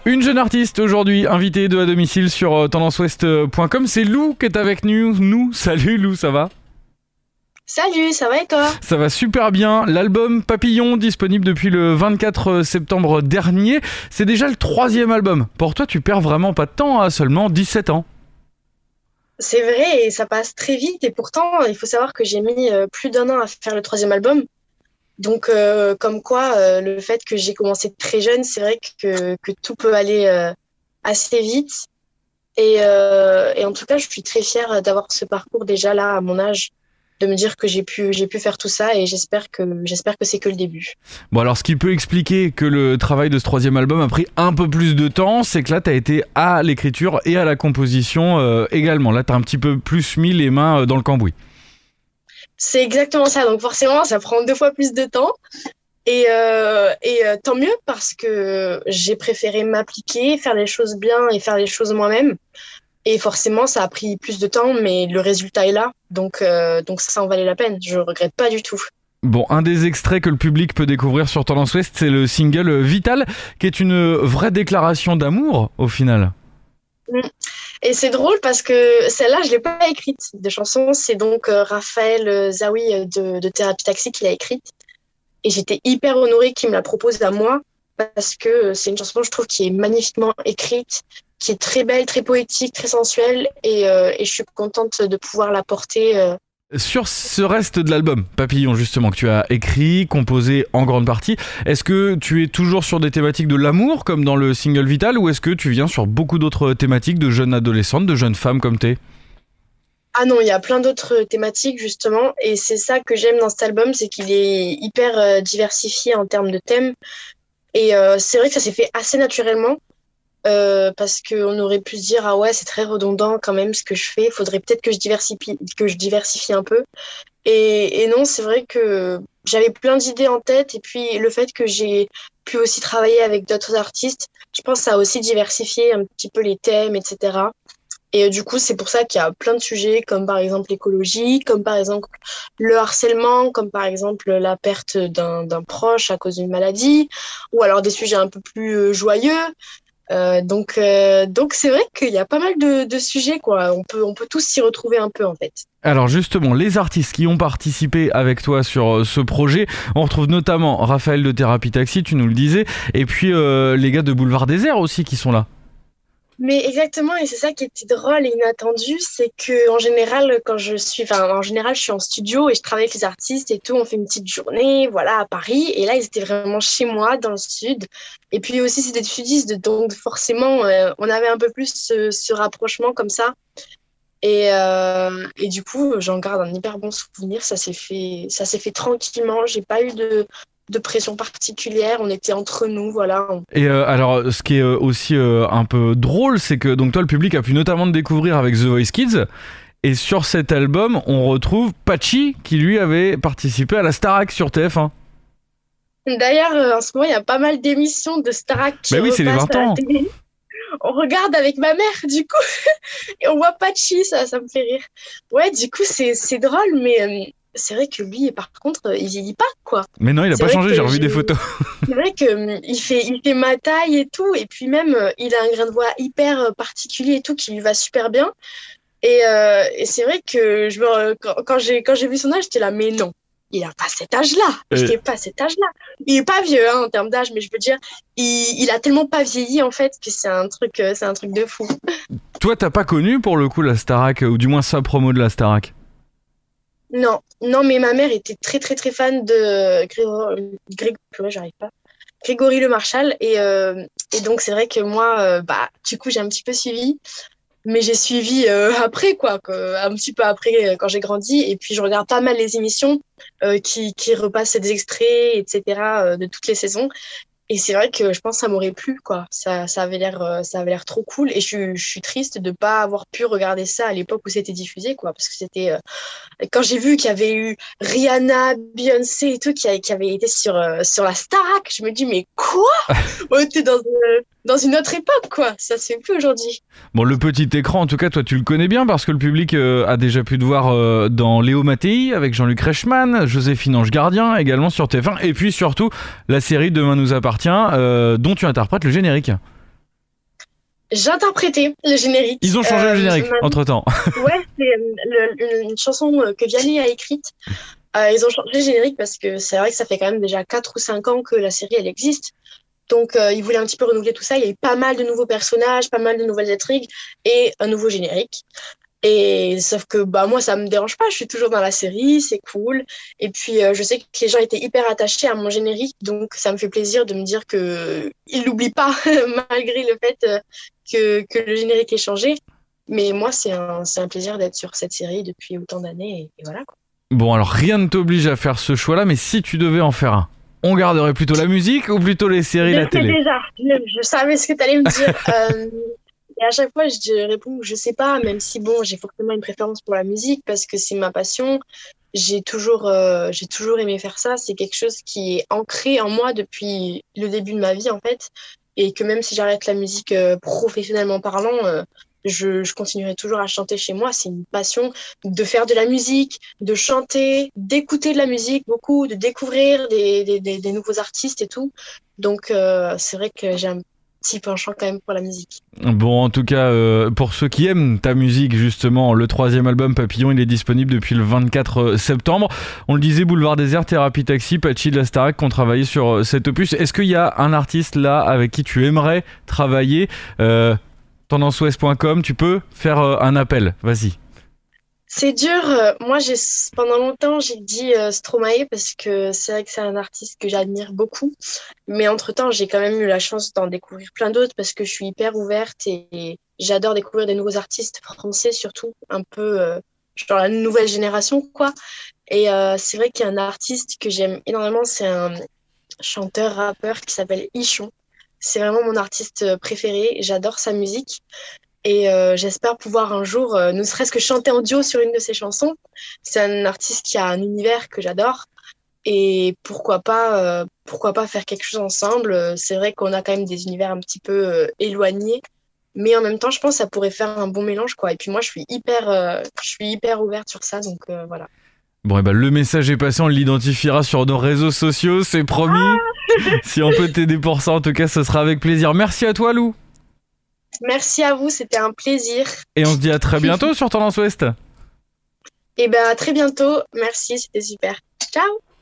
Une jeune artiste aujourd'hui, invitée de à domicile sur tendanceouest.com. C'est Lou qui est avec nous. Salut Lou, ça va ? Salut, ça va et toi ? Ça va super bien. L'album Papillon, disponible depuis le 24 septembre dernier. C'est déjà le 3e album. Pour toi, tu perds vraiment pas de temps à seulement 17 ans. C'est vrai et ça passe très vite et pourtant, il faut savoir que j'ai mis plus d'1 an à faire le 3e album. Donc, comme quoi, le fait que j'ai commencé très jeune, c'est vrai que tout peut aller assez vite. Et en tout cas, je suis très fière d'avoir ce parcours déjà là, à mon âge, de me dire que j'ai pu faire tout ça et j'espère que c'est que le début. Bon, alors ce qui peut expliquer que le travail de ce 3e album a pris un peu plus de temps, c'est que là, t'as été à l'écriture et à la composition également. Là, t'as un petit peu plus mis les mains dans le cambouis. C'est exactement ça. Donc forcément, ça prend 2 fois plus de temps. Et tant mieux parce que j'ai préféré m'appliquer, faire les choses bien et faire les choses moi-même. Et forcément, ça a pris plus de temps, mais le résultat est là. Donc ça en valait la peine. Je regrette pas du tout. Bon, un des extraits que le public peut découvrir sur Tendance Ouest, c'est le single Vital, qui est une vraie déclaration d'amour au final. Et c'est drôle parce que celle-là, je l'ai pas écrite de chanson. C'est donc Raphaël Zawi de Thérapie Taxi qui l'a écrite. Et j'étais hyper honorée qu'il me la propose à moi parce que c'est une chanson, je trouve, qui est magnifiquement écrite, qui est très belle, très poétique, très sensuelle. Et je suis contente de pouvoir la porter. Sur ce reste de l'album, Papillon justement, que tu as écrit, composé en grande partie, est-ce que tu es toujours sur des thématiques de l'amour comme dans le single Vital ou est-ce que tu viens sur beaucoup d'autres thématiques de jeunes adolescentes, de jeunes femmes comme t'es ? Ah non, il y a plein d'autres thématiques justement et c'est ça que j'aime dans cet album, c'est qu'il est hyper diversifié en termes de thèmes et c'est vrai que ça s'est fait assez naturellement. Parce qu'on aurait pu se dire ah ouais c'est très redondant quand même ce que je fais, faudrait peut-être que je diversifie un peu et non, c'est vrai que j'avais plein d'idées en tête et puis le fait que j'ai pu aussi travailler avec d'autres artistes, je pense que ça a aussi diversifié un petit peu les thèmes, etc. Et du coup c'est pour ça qu'il y a plein de sujets comme par exemple l'écologie, comme par exemple le harcèlement, comme par exemple la perte d'un proche à cause d'une maladie, ou alors des sujets un peu plus joyeux. Donc c'est vrai qu'il y a pas mal de sujets quoi. On peut tous s'y retrouver un peu en fait. Alors justement, les artistes qui ont participé avec toi sur ce projet, on retrouve notamment Raphaël de Thérapie Taxi, tu nous le disais, et puis les gars de Boulevard Désert aussi qui sont là. Mais exactement, et c'est ça qui était drôle et inattendu, c'est que en général, je suis en studio et je travaille avec les artistes et tout, on fait une petite journée, voilà, à Paris, et là ils étaient vraiment chez moi dans le sud. Et puis aussi c'était des sudistes, donc forcément on avait un peu plus ce rapprochement comme ça. Et du coup, j'en garde un hyper bon souvenir. Ça s'est fait tranquillement. J'ai pas eu de pression particulière. On était entre nous, voilà. Et alors, ce qui est aussi un peu drôle, c'est que donc toi, le public a pu notamment te découvrir avec The Voice Kids. Et sur cet album, on retrouve Patchy qui lui avait participé à la Starac sur TF1. D'ailleurs, en ce moment, il y a pas mal d'émissions de Starac qui oui, c'est les 20 ans. On regarde avec ma mère, du coup, et on voit Patchy, ça me fait rire. Ouais, du coup, c'est drôle, mais c'est vrai que lui, par contre, il vieillit pas, quoi. Mais non, il a pas changé, j'ai revu des photos. C'est vrai qu'il fait ma taille et tout, et puis même, il a un grain de voix hyper particulier et tout, qui lui va super bien. Et c'est vrai que quand j'ai vu son âge, j'étais là, mais non. Il a pas cet âge-là. Il n'est pas cet âge-là. Il est pas vieux en termes d'âge, mais je veux dire, il a tellement pas vieilli en fait que c'est un truc de fou. Toi, t'as pas connu pour le coup la Starac, ou du moins sa promo de la Starac? Non, mais ma mère était très très très fan de Grégory Le Marchal et donc c'est vrai que moi, du coup j'ai un petit peu suivi. Mais j'ai suivi après, quoi, un petit peu après quand j'ai grandi. Et puis, je regarde pas mal les émissions qui repassent des extraits, etc., de toutes les saisons. Et c'est vrai que je pense que ça m'aurait plu, quoi. Ça avait l'air trop cool. Et je suis triste de pas avoir pu regarder ça à l'époque où c'était diffusé, quoi. Parce que c'était... quand j'ai vu qu'il y avait eu Rihanna, Beyoncé et tout qui avaient été sur la Starac, je me dis, mais quoi? On était dans une autre époque, quoi. Ça se fait plus aujourd'hui. Bon, le petit écran, en tout cas, toi, tu le connais bien parce que le public a déjà pu te voir dans Léo Mattei avec Jean-Luc Reichmann, Joséphine Ange Gardien, également sur TF1, et puis surtout la série Demain nous appartient, dont tu interprètes le générique. J'interprétais le générique. Ils ont changé le générique entre-temps. Ouais, c'est une chanson que Vianney a écrite. Ils ont changé le générique parce que c'est vrai que ça fait quand même déjà 4 ou 5 ans que la série elle existe. Donc ils voulaient un petit peu renouveler tout ça. Il y a eu pas mal de nouveaux personnages, pas mal de nouvelles intrigues et un nouveau générique. Et sauf que bah moi ça me dérange pas, je suis toujours dans la série, c'est cool. Et puis je sais que les gens étaient hyper attachés à mon générique, donc ça me fait plaisir de me dire que ils l'oublient pas malgré le fait que le générique ait changé. Mais moi c'est un plaisir d'être sur cette série depuis autant d'années et voilà quoi. Bon, alors rien ne t'oblige à faire ce choix-là, mais si tu devais en faire un, on garderait plutôt la musique ou plutôt les séries, Je la le sais télé? déjà, je savais ce que tu allais me dire. Et à chaque fois, je réponds que je sais pas, même si bon, j'ai forcément une préférence pour la musique parce que c'est ma passion. J'ai toujours aimé faire ça. C'est quelque chose qui est ancré en moi depuis le début de ma vie, en fait. Et que même si j'arrête la musique professionnellement parlant, je continuerai toujours à chanter chez moi. C'est une passion de faire de la musique, de chanter, d'écouter de la musique beaucoup, de découvrir des nouveaux artistes et tout. Donc, c'est vrai que j'ai un petit penchant quand même pour la musique. Bon, en tout cas, pour ceux qui aiment ta musique, justement, le 3e album Papillon, il est disponible depuis le 24 septembre. On le disait, Boulevard Désert, Thérapie Taxi, Patchy de la Starac qui ont travaillé sur cet opus. Est-ce qu'il y a un artiste là avec qui tu aimerais travailler tendanceouest.com, tu peux faire un appel, vas-y. C'est dur. Moi, pendant longtemps, j'ai dit Stromae parce que c'est vrai que c'est un artiste que j'admire beaucoup. Mais entre-temps, j'ai quand même eu la chance d'en découvrir plein d'autres parce que je suis hyper ouverte et j'adore découvrir des nouveaux artistes français surtout, un peu genre la nouvelle génération, quoi. Et c'est vrai qu'il y a un artiste que j'aime énormément, c'est un chanteur-rappeur qui s'appelle Ichon. C'est vraiment mon artiste préféré. J'adore sa musique. Et j'espère pouvoir un jour, ne serait-ce que chanter en duo sur une de ses chansons. C'est un artiste qui a un univers que j'adore. Et pourquoi pas faire quelque chose ensemble. C'est vrai qu'on a quand même des univers un petit peu éloignés. Mais en même temps, je pense que ça pourrait faire un bon mélange, quoi. Et puis moi, je suis hyper ouverte sur ça. Donc voilà. Bon, et ben le message est passé, on l'identifiera sur nos réseaux sociaux, c'est promis. Si on peut t'aider pour ça, en tout cas, ce sera avec plaisir. Merci à toi, Lou. Merci à vous, c'était un plaisir. Et on se dit à très bientôt sur Tendance Ouest. Et ben à très bientôt. Merci, c'était super. Ciao!